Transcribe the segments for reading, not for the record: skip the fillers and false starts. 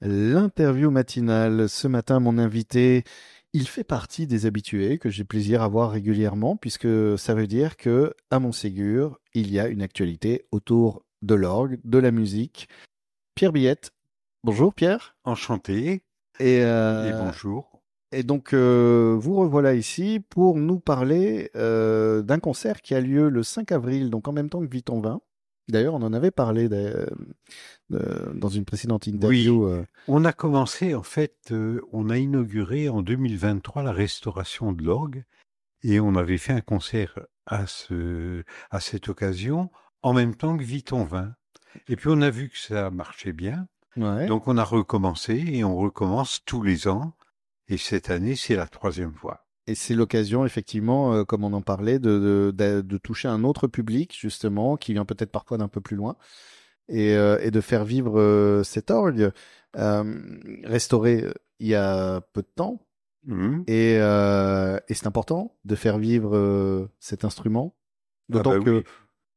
L'interview matinale. Ce matin, mon invité, il fait partie des habitués que j'ai plaisir à voir régulièrement, puisque ça veut dire que à Montségur, il y a une actualité autour de l'orgue, de la musique. Pierre Billette. Bonjour Pierre. Enchanté Et, et euh, bonjour. et donc, vous revoilà ici pour nous parler d'un concert qui a lieu le 5 avril, donc en même temps que Vite en Vin. D'ailleurs, on en avait parlé dans une précédente Oui, interview. on a commencé en fait, on a inauguré en 2023 la restauration de l'orgue et on avait fait un concert à cette occasion en même temps que Vuitton Vin. Et puis on a vu que ça marchait bien, Ouais. donc on a recommencé et on recommence tous les ans. Et cette année, c'est la troisième fois. Et c'est l'occasion, effectivement, comme on en parlait, de toucher un autre public, justement, qui vient peut-être parfois d'un peu plus loin, et de faire vivre cet orgue restauré il y a peu de temps. Mhm. Et c'est important de faire vivre cet instrument, Ah d'autant bah que oui.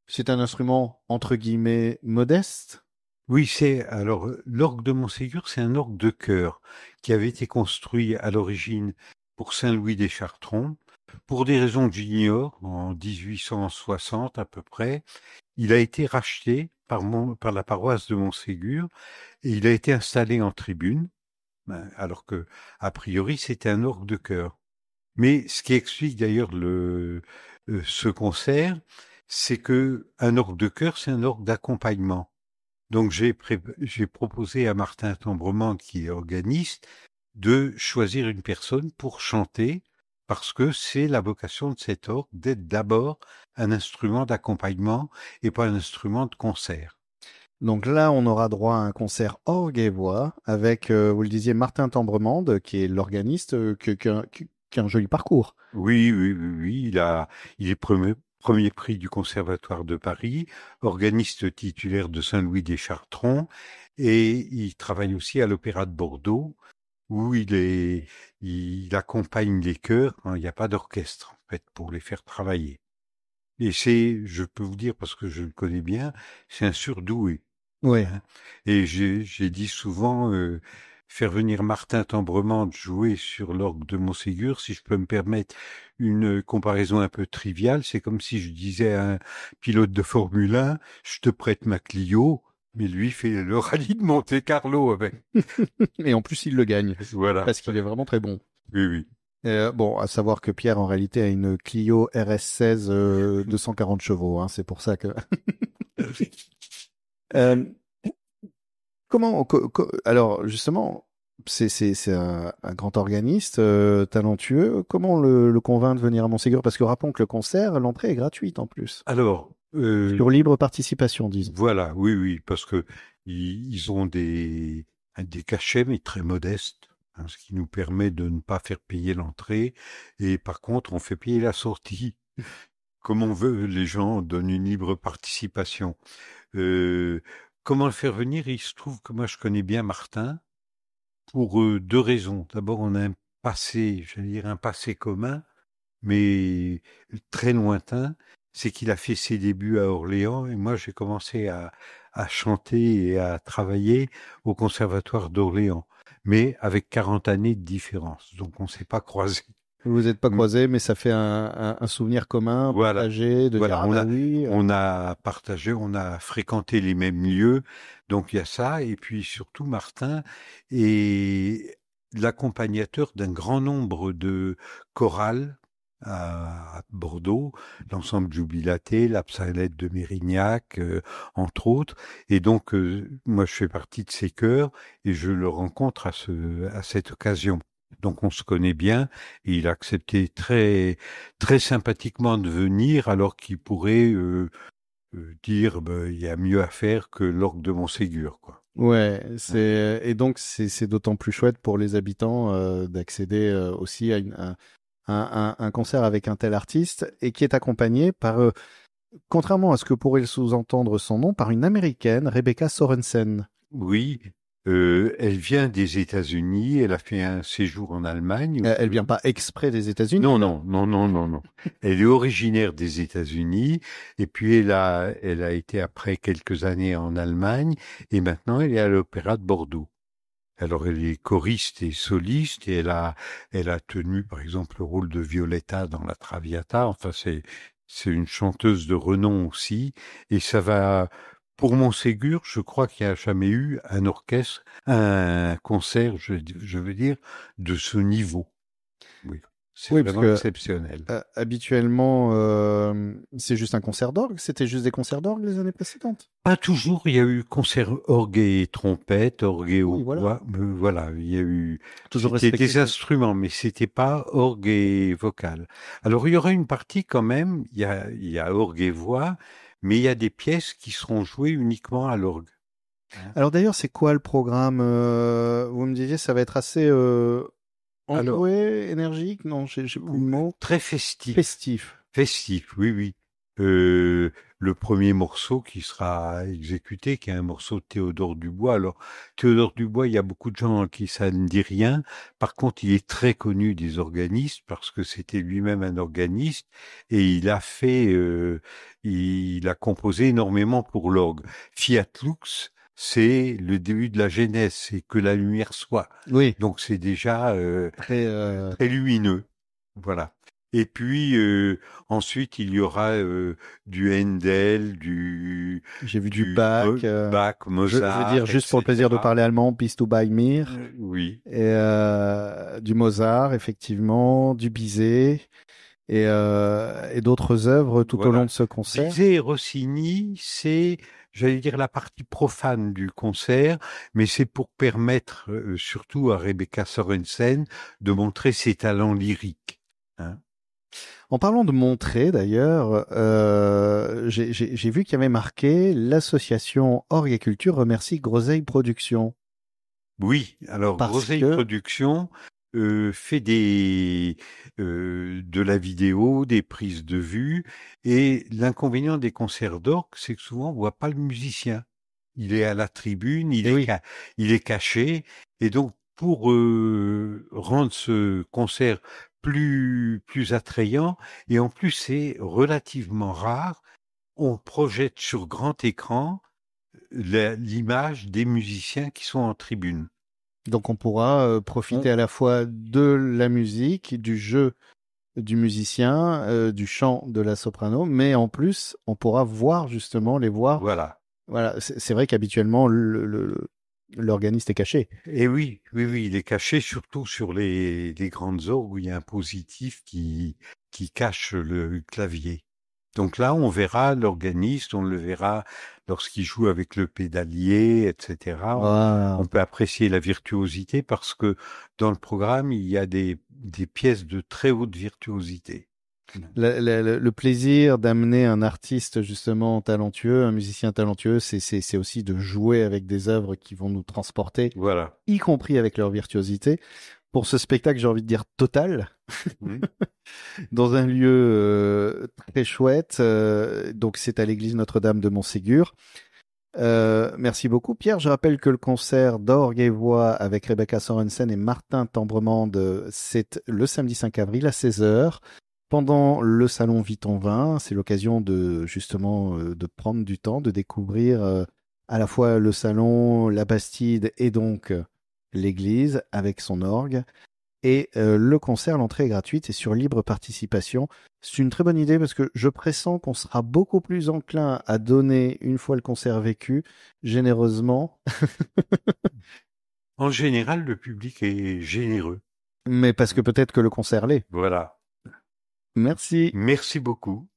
c'est un instrument, entre guillemets, modeste. Oui, c'est alors l'orgue de Montségur, c'est un orgue de chœur qui avait été construit à l'origine pour Saint-Louis des Chartrons. Pour des raisons que j'ignore, en 1860 à peu près, il a été racheté par la paroisse de Montségur et il a été installé en tribune, alors que a priori c'était un orgue de chœur. Mais ce qui explique d'ailleurs ce concert, c'est que un orgue de chœur, c'est un orgue d'accompagnement. Donc j'ai proposé à Martin Tambrement, qui est organiste, de choisir une personne pour chanter, parce que c'est la vocation de cet orgue d'être d'abord un instrument d'accompagnement et pas un instrument de concert. Donc là, on aura droit à un concert orgue et voix avec, vous le disiez, Martin Tambremande, qui est l'organiste, qui a un joli parcours. Oui, oui, oui, oui, il est premier prix du Conservatoire de Paris, organiste titulaire de Saint-Louis des Chartrons, et il travaille aussi à l'Opéra de Bordeaux, où il accompagne les chœurs quand il n'y a pas d'orchestre, en fait, pour les faire travailler. Et je peux vous dire, parce que je le connais bien, c'est un surdoué, Oui. hein. Et j'ai dit souvent, faire venir Martin Tambrement jouer sur l'orgue de Montségur, si je peux me permettre une comparaison un peu triviale, c'est comme si je disais à un pilote de Formule 1, je te prête ma Clio, mais lui fait le rallye de Monte-Carlo avec. Et en plus, il le gagne, Voilà. parce qu'il est vraiment très bon. Oui, oui. Bon, à savoir que Pierre, en réalité, a une Clio RS16 240 chevaux. Hein, c'est pour ça que... Euh, alors, justement, c'est un grand organiste, talentueux. Comment le convainc de venir à Montségur? Parce que rappelons que le concert, l'entrée est gratuite en plus. Alors, Sur libre participation, disons. voilà, oui, oui, parce que ils ont des cachets, mais très modestes, hein, ce qui nous permet de ne pas faire payer l'entrée. Et par contre, on fait payer la sortie. Comme on veut, les gens donnent une libre participation. Euh, Comment le faire venir? Il se trouve que moi, je connais bien Martin pour deux raisons. D'abord, on a un passé, j'allais dire un passé commun, mais très lointain, c'est qu'il a fait ses débuts à Orléans et moi j'ai commencé à chanter et à travailler au Conservatoire d'Orléans, mais avec 40 années de différence, donc on ne s'est pas croisés. Vous vous êtes pas Mm. croisés, mais ça fait un souvenir commun, Voilà, partagé, de dire, voilà, ah bah oui. on a partagé, on a fréquenté les mêmes lieux, donc il y a ça, et puis surtout Martin est l'accompagnateur d'un grand nombre de chorales à Bordeaux, l'ensemble Jubilaté, l'Absalète de Mérignac, entre autres. Et donc, moi, je fais partie de ces chœurs et je le rencontre à cette occasion. Donc, on se connaît bien et il a accepté très sympathiquement de venir alors qu'il pourrait dire ben, il y a mieux à faire que l'orgue de Montségur, quoi. Ouais, Hein. et donc c'est d'autant plus chouette pour les habitants d'accéder aussi à un concert avec un tel artiste et qui est accompagné par, contrairement à ce que pourrait le sous-entendre son nom, par une américaine, Rebecca Sorensen. Oui, elle vient des États-Unis, elle a fait un séjour en Allemagne. Elle vient pas exprès des États-Unis Non, là. non, non, non, non, non. Elle est originaire des États-Unis et puis elle a été après quelques années en Allemagne et maintenant elle est à l'Opéra de Bordeaux. Alors elle est choriste et soliste et elle a tenu par exemple le rôle de Violetta dans La Traviata. Enfin c'est une chanteuse de renom aussi et ça va pour Montségur, je crois qu'il n'y a jamais eu un orchestre, un concert, je veux dire, de ce niveau. Oui, c'est Oui, parce vraiment que exceptionnel. habituellement, c'est juste un concert d'orgue. C'était juste des concerts d'orgue les années précédentes. Pas toujours, il y a eu concert orgue et trompette, orgue et Oui, voilà. hautbois, voilà, il y a eu, Toujours c'était respecter des cette. instruments, mais c'était pas orgue et vocal. Alors il y aura une partie quand même, il y a orgue et voix, mais il y a des pièces qui seront jouées uniquement à l'orgue. Hein. Alors d'ailleurs, c'est quoi le programme? Vous me disiez, ça va être assez Alors, enjoué, énergique? Non, j'ai plus le mot. très festif. Festif. Festif, oui, oui. Euh, le premier morceau qui sera exécuté, qui est un morceau de Théodore Dubois. Alors, Théodore Dubois, il y a beaucoup de gens à qui ça ne dit rien. Par contre, il est très connu des organistes parce que c'était lui-même un organiste et il a composé énormément pour l'orgue. Fiat Lux, c'est le début de la Genèse, c'est que la lumière soit. Oui, Donc, c'est déjà très. très lumineux. Voilà. Et puis ensuite il y aura du Handel, J'ai vu du Bach. Bach, Je veux dire, Mozart, juste pour le plaisir de etc. parler allemand, Bis du bei mir. Oui, Et du Mozart, effectivement, du Bizet et d'autres œuvres tout au long voilà. de ce concert. Bizet et Rossini, c'est, j'allais dire, la partie profane du concert, mais c'est pour permettre surtout à Rebecca Sorensen de montrer ses talents lyriques. Hein. En parlant de montrer, d'ailleurs, j'ai vu qu'il y avait marqué l'association Orgue et Culture remercie Groseille Productions Oui, alors parce Groseille que Productions fait de la vidéo, des prises de vue, et l'inconvénient des concerts d'orgue, c'est que souvent on voit pas le musicien. Il est à la tribune, eh oui. il est caché, et donc pour rendre ce concert plus attrayant, et en plus c'est relativement rare, on projette sur grand écran l'image des musiciens qui sont en tribune. Donc on pourra profiter On- à la fois de la musique, du jeu du musicien, du chant de la soprano, mais en plus on pourra voir justement les voir. Voilà. Voilà, c'est vrai qu'habituellement l'organiste est caché. Et oui, oui, oui, il est caché surtout sur les grandes orgues où il y a un positif qui cache le clavier. Donc là, on verra l'organiste, on le verra lorsqu'il joue avec le pédalier, etc. Voilà. On peut apprécier la virtuosité parce que dans le programme, il y a des pièces de très haute virtuosité. Le plaisir d'amener un artiste justement talentueux, un musicien talentueux, c'est aussi de jouer avec des œuvres qui vont nous transporter, Voilà. y compris avec leur virtuosité. Pour ce spectacle, j'ai envie de dire total, Mm. dans un lieu très chouette. Donc c'est à l'église Notre-Dame de Montségur. Merci beaucoup, Pierre. Je rappelle que le concert d'orgue et voix avec Rebecca Sorensen et Martin Tambremande, c'est le samedi 5 avril à 16 heures. Pendant le salon Vuitton 20, c'est l'occasion de justement de prendre du temps, de découvrir à la fois le salon, la Bastide et donc l'église avec son orgue. Et le concert, l'entrée est gratuite et sur libre participation. C'est une très bonne idée parce que je pressens qu'on sera beaucoup plus enclin à donner, une fois le concert vécu, généreusement. En général, le public est généreux. Mais parce que peut-être que le concert l'est. Voilà. Merci. Merci beaucoup.